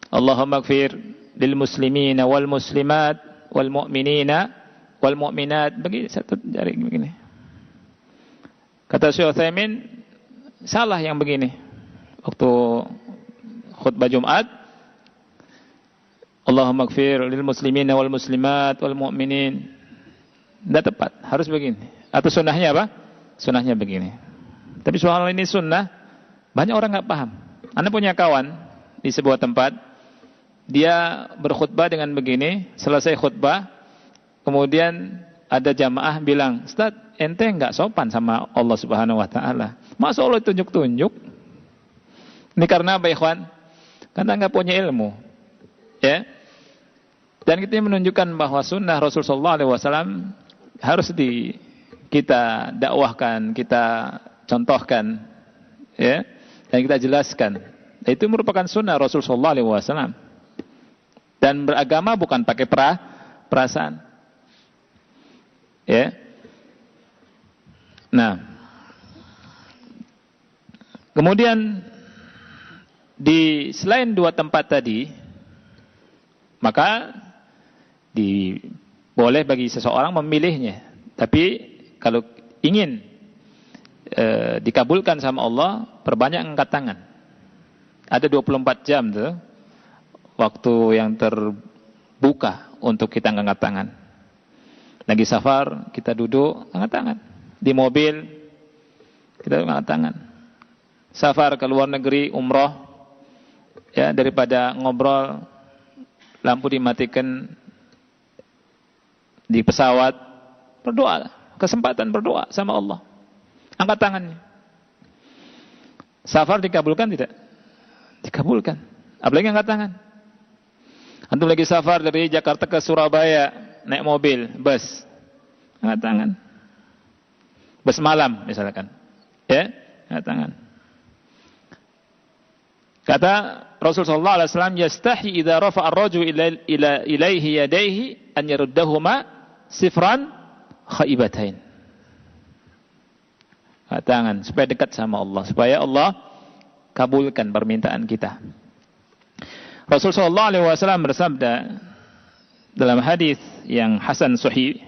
Allahumma ighfir lil muslimina wal muslimat wal mu'minina wal mu'minat. Begini satu jari begini. Kata Syekh Utsaimin, salah yang begini. Waktu khutbah Jumat, Allahumma ighfir lil muslimina wal muslimat wal mu'minin. Tidak tepat, harus begini. Atau sunnahnya apa? Sunnahnya begini. Tapi soal ini sunnah, banyak orang nggak paham. Anda punya kawan di sebuah tempat, dia berkhutbah dengan begini, selesai khutbah, kemudian ada jamaah bilang, Ustaz, ente nggak sopan sama Allah Subhanahu Wa Taala. Masa Allah tunjuk-tunjuk? Ini karena apa, ikhwan? Karena nggak punya ilmu, ya. Dan kita menunjukkan bahwa sunnah Rasulullah SAW harus kita dakwahkan, kita contohkan, ya, dan kita jelaskan. Itu merupakan sunnah Rasulullah SAW. Dan beragama bukan pakai perasaan, ya. Nah, kemudian selain dua tempat tadi, maka boleh bagi seseorang memilihnya. Tapi kalau ingin dikabulkan sama Allah, perbanyak angkat tangan. Ada 24 jam tuh waktu yang terbuka untuk kita angkat tangan. Lagi safar, kita duduk angkat tangan. Di mobil, kita angkat tangan. Safar ke luar negeri, umroh, ya, daripada ngobrol, lampu dimatikan di pesawat, berdoa, kesempatan berdoa sama Allah. Angkat tangannya. Safar dikabulkan tidak? Dikabulkan. Apalagi angkat tangan. Antum lagi safar dari Jakarta ke Surabaya, naik mobil, bus, angkat tangan. Bus malam misalkan, ya, angkat tangan. Kata Rasulullah SAW, yastahi idza rafa'a ar-rajulu ilaihi yadayhi an yaruddahuma sifran khaibatain. Tangan supaya dekat sama Allah, supaya Allah kabulkan permintaan kita. Rasulullah SAW bersabda dalam hadis yang hasan sahih,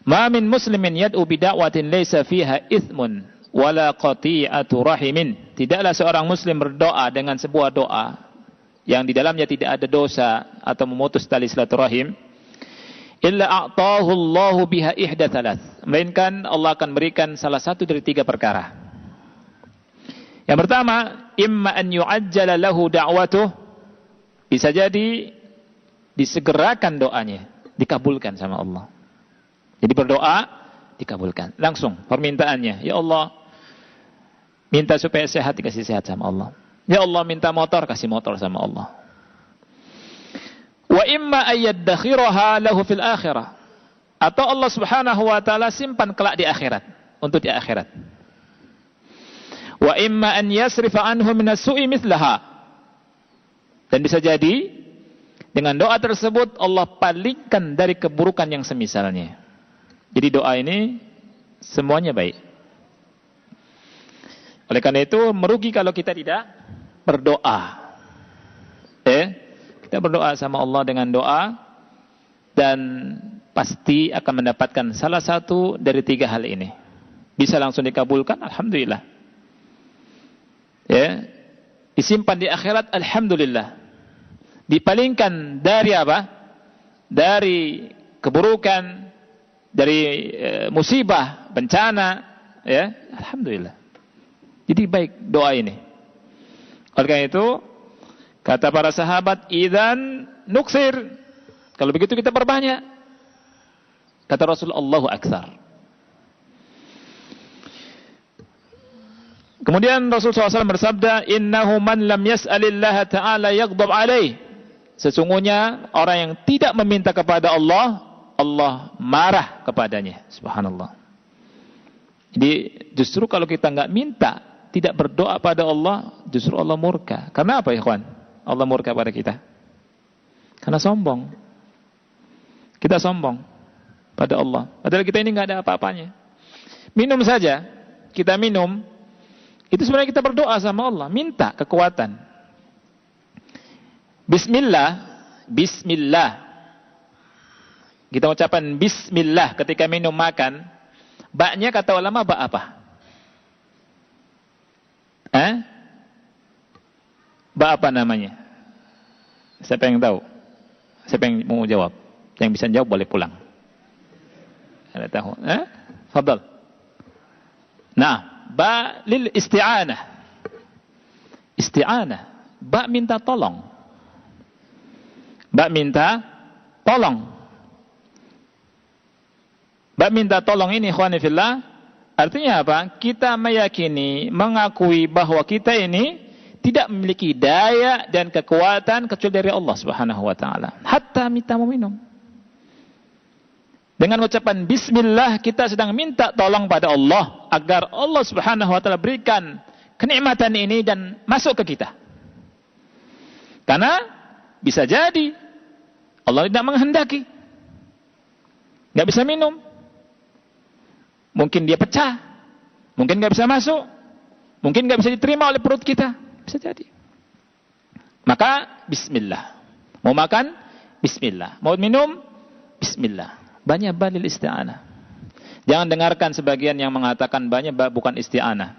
"Ma min muslimin yad'u bi da'watin laysa fiha itsmun wala qati'atu rahimin." Tidaklah seorang muslim berdoa dengan sebuah doa yang di dalamnya tidak ada dosa atau memutus tali silaturahim, illa a'tahu Allahu biha ihda thalath, melainkan Allah akan berikan salah satu dari tiga perkara. Yang pertama, imma an yu'ajjala lahu da'watuh, bisa jadi disegerakan doanya, dikabulkan sama Allah. Jadi berdoa dikabulkan langsung permintaannya. Ya Allah, minta supaya sehat, dikasih sehat sama Allah. Ya Allah, minta motor, kasih motor sama Allah. Wa imma ayyadakhiraha lahu fil akhirah, atau Allah Subhanahu wa taala simpan kelak di akhirat, untuk di akhirat. Wa imma an yasrifa anhu minas su'i mithlaha, dan bisa jadi dengan doa tersebut Allah palingkan dari keburukan yang semisalnya. Jadi doa ini semuanya baik. Oleh karena itu merugi kalau kita tidak berdoa. Kita berdoa sama Allah dengan doa, dan pasti akan mendapatkan salah satu dari tiga hal ini. Bisa langsung dikabulkan, alhamdulillah. Ya, disimpan di akhirat, alhamdulillah. Dipalingkan dari apa? Dari keburukan, dari musibah, bencana, ya, alhamdulillah. Jadi baik doa ini. Oleh karena itu, kata para sahabat, idzan nuksir, kalau begitu kita perbanyak. Kata Rasul, Allahu aktsar. Kemudian Rasulullah SAW bersabda, innahu man lam yas'alillaha ta'ala yaghdab alaih. Sesungguhnya orang yang tidak meminta kepada Allah, Allah marah kepadanya. Subhanallah. Jadi justru kalau kita nggak minta, tidak berdoa pada Allah, justru Allah murka. Karena apa ya kawan? Allah murka pada kita. Karena sombong. Kita sombong pada Allah. Padahal kita ini nggak ada apa-apanya. Minum saja, kita minum, itu sebenarnya kita berdoa sama Allah, minta kekuatan. Bismillah, Bismillah. Kita ucapan Bismillah ketika minum makan. Baknya kata ulama bak apa? Bak apa namanya? Siapa yang tahu? Siapa yang mau jawab? Yang bisa jawab boleh pulang. Ada tahu? Fadal. Nah, ba lil isti'anah. Isti'anah. Ba minta tolong. Ba minta tolong. Ba minta tolong ini ikhwani fillah, artinya apa? Kita meyakini, mengakui bahwa kita ini tidak memiliki daya dan kekuatan kecuali dari Allah Subhanahu wa taala. Hatta minta meminum. Dengan ucapan bismillah kita sedang minta tolong pada Allah agar Allah Subhanahu wa taala berikan kenikmatan ini dan masuk ke kita. Karena bisa jadi Allah tidak menghendaki. Enggak bisa minum. Mungkin dia pecah. Mungkin enggak bisa masuk. Mungkin enggak bisa diterima oleh perut kita. Bisa jadi. Maka bismillah. Mau makan? Bismillah. Mau minum? Bismillah. Banyak balil isti'anah. Jangan dengarkan sebagian yang mengatakan banyak bukan isti'anah.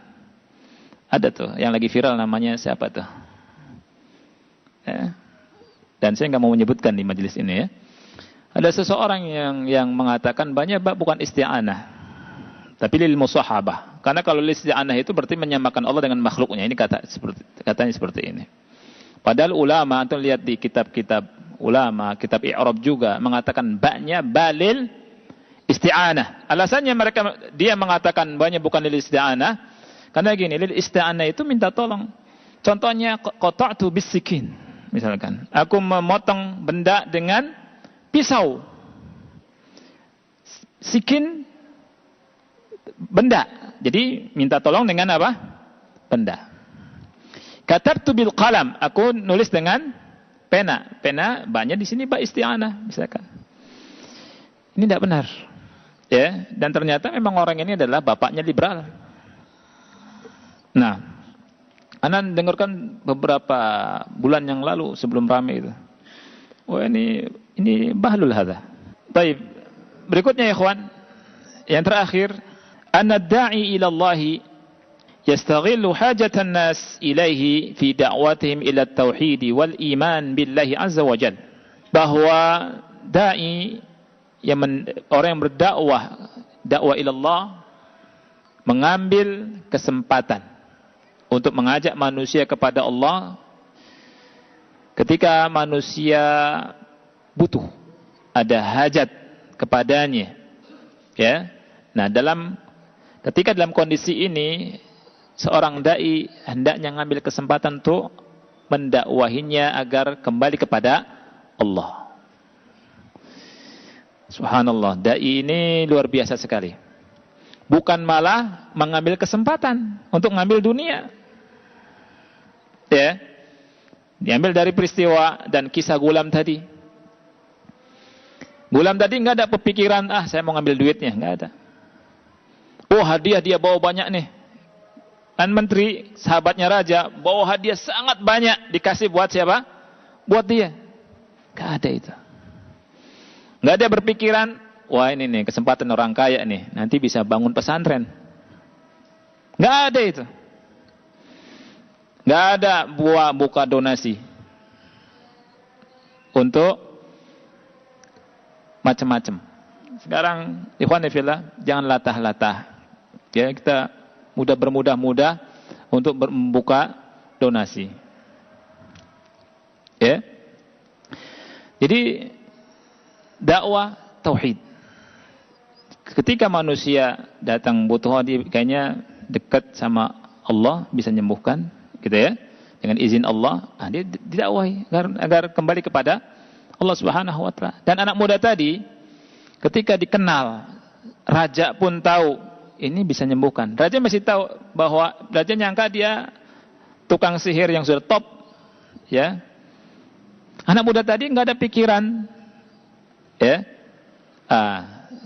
Ada tuh yang lagi viral namanya siapa tuh? Dan saya nggak mau menyebutkan di majelis ini ya. Ada seseorang yang mengatakan banyak bukan isti'anah, tapi lil musahabah. Karena kalau lil isti'anah itu berarti menyamakan Allah dengan makhluknya. Ini katanya seperti ini. Padahal ulama, antum lihat di kitab-kitab ulama, kitab i'rab juga mengatakan baknya balil isti'anah. Alasannya dia mengatakan banyak bukan lil isti'anah karena gini, lil isti'anah itu minta tolong. Contohnya qata'tu bisikin, misalkan aku memotong benda dengan pisau. Sikin benda. Jadi minta tolong dengan apa? Benda. Katabtu bil qalam, aku nulis dengan pena. Pena banyak di sini bak isti'anah misalkan. Ini tidak benar. Ya, dan ternyata memang orang ini adalah bapaknya liberal. Nah, Anda dengarkan beberapa bulan yang lalu sebelum ramai itu. Oh ini bahlul hadza. Baik. Berikutnya ya ikhwan, yang terakhir, anna da'i ila Allah yastaghillu hajatan nas ilaihi fi da'watihim ila at-tauhid wal iman billahi azza wa jalla. Bahwa dai orang yang berdakwah, dakwah ila Allah, mengambil kesempatan untuk mengajak manusia kepada Allah ketika manusia butuh, ada hajat kepadanya. Ya. Nah, ketika dalam kondisi ini seorang dai hendaknya mengambil kesempatan untuk mendakwahinya agar kembali kepada Allah. Subhanallah, dai ini luar biasa sekali. Bukan malah mengambil kesempatan untuk mengambil dunia. Ya. Diambil dari peristiwa dan kisah Gulam tadi. Gulam tadi enggak ada kepikiran, saya mau ngambil duitnya, enggak ada. Oh, hadiah dia bawa banyak nih. Dan menteri, sahabatnya raja, bawa hadiah sangat banyak, dikasih buat siapa? Buat dia. Enggak ada itu. Enggak ada berpikiran, wah ini nih kesempatan orang kaya nih, nanti bisa bangun pesantren. Enggak ada itu. Enggak ada buka donasi untuk macam-macam. Sekarang ikhwan fillah, jangan latah-latah. Ya, kita bermudah-mudah untuk membuka donasi. Ya. Jadi dakwah tauhid. Ketika manusia datang butuh kayaknya dekat sama Allah, bisa menyembuhkan, gitu ya. Dengan izin Allah, dia didakwahi agar kembali kepada Allah Subhanahu wa taala. Dan anak muda tadi ketika dikenal, raja pun tahu ini bisa menyembuhkan. Raja masih tahu bahwa raja nyangka dia tukang sihir yang sudah top, ya. Anak muda tadi nggak ada pikiran, ya,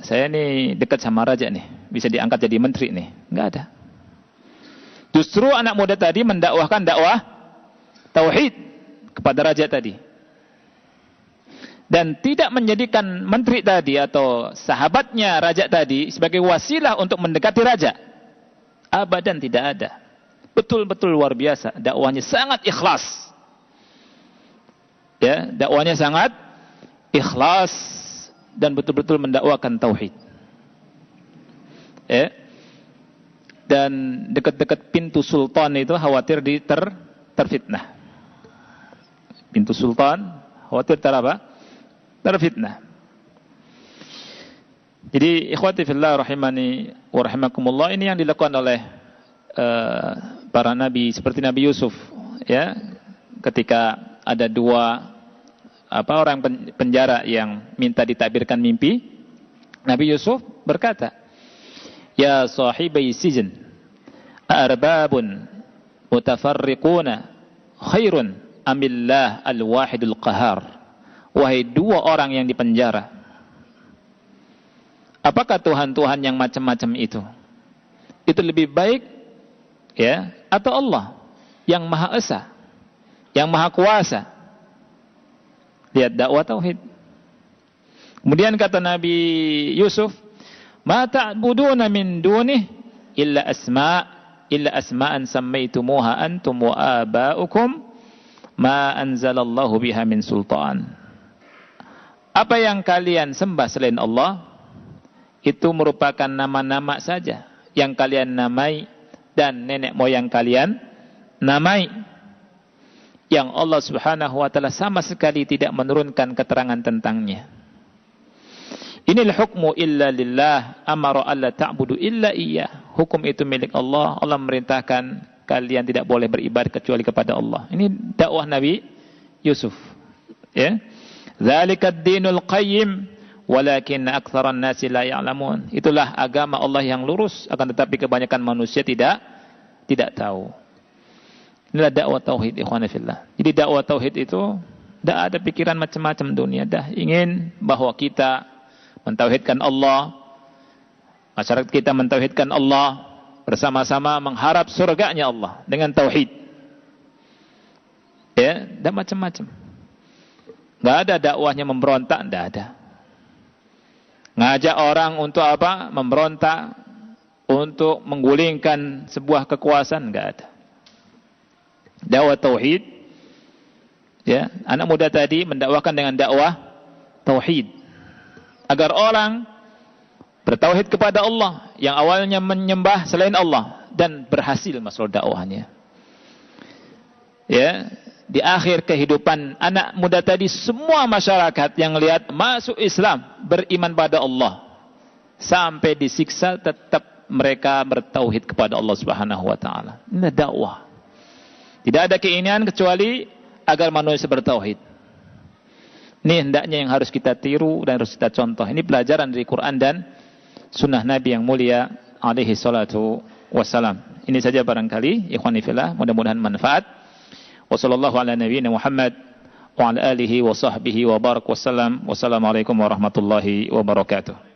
saya nih dekat sama raja nih, bisa diangkat jadi menteri nih, nggak ada. Justru anak muda tadi mendakwahkan dakwah tauhid kepada raja tadi, dan tidak menjadikan menteri tadi atau sahabatnya raja tadi sebagai wasilah untuk mendekati raja. Abadan, tidak ada. Betul-betul luar biasa, dakwahnya sangat ikhlas. Ya, dakwahnya sangat ikhlas dan betul-betul mendakwakan tauhid. Ya. Dan dekat-dekat pintu sultan itu khawatir terfitnah. Pintu sultan khawatir terfitnah. Jadi ikhwati fillah rahimani wa rahimakumullah, ini yang dilakukan oleh para nabi seperti Nabi Yusuf, ya, ketika ada dua orang penjara yang minta ditakbirkan mimpi, Nabi Yusuf berkata, "Ya sahibai sijn, arbabun mutafarriquna khairun amillah al-wahidul qahar." Wahai dua orang yang dipenjara, apakah Tuhan-Tuhan yang macam-macam itu lebih baik, ya, atau Allah yang Maha Esa, yang Maha Kuasa? Lihat dakwah tauhid. Kemudian kata Nabi Yusuf, "Ma ta'buduna min dunih illa asma'an sammaitumuha antum wa aba'ukum ma anzalallahu biha min sultan." Apa yang kalian sembah selain Allah itu merupakan nama-nama saja yang kalian namai dan nenek moyang kalian namai, yang Allah Subhanahu wa taala sama sekali tidak menurunkan keterangan tentangnya. Inil hukmu illa lillah amara alla ta'budu illa iyyah. Hukum itu milik Allah. Allah memerintahkan kalian tidak boleh beribadah kecuali kepada Allah. Ini dakwah Nabi Yusuf, ya. Dzalikad dinul qayyim walakin aktsaran nasi la ya'lamun. Itulah agama Allah yang lurus, akan tetapi kebanyakan manusia tidak tahu. Inilah dakwah tauhid, ikhwan fillah. Jadi dakwah tauhid itu tidak ada pikiran macam-macam dunia, dah ingin bahwa kita mentauhidkan Allah, masyarakat kita mentauhidkan Allah, bersama-sama mengharap surganya Allah dengan tauhid. Ya, dan macam-macam. Enggak ada dakwahnya memberontak, enggak ada. Ngajak orang untuk apa? Memberontak, untuk menggulingkan sebuah kekuasaan, enggak ada. Dakwah tauhid, ya, anak muda tadi mendakwakan dengan dakwah tauhid agar orang bertauhid kepada Allah yang awalnya menyembah selain Allah, dan berhasil masuk dakwahnya. Ya, di akhir kehidupan anak muda tadi, semua masyarakat yang lihat masuk Islam, beriman pada Allah, sampai disiksa tetap mereka bertauhid kepada Allah Subhanahu wa taala. Ini dakwah. Tidak ada keinginan kecuali agar manusia bertauhid. Ini hendaknya yang harus kita tiru dan harus kita contoh. Ini pelajaran dari Quran dan sunnah Nabi yang mulia alaihi salatu wassalam. Ini saja barangkali, ikhwani fillah, mudah-mudahan manfaat. Wassallallahu ala nabiyyina Muhammad wa ala alihi wa sahbihi wa barak wassalam. Wassalamualaikum warahmatullahi wabarakatuh.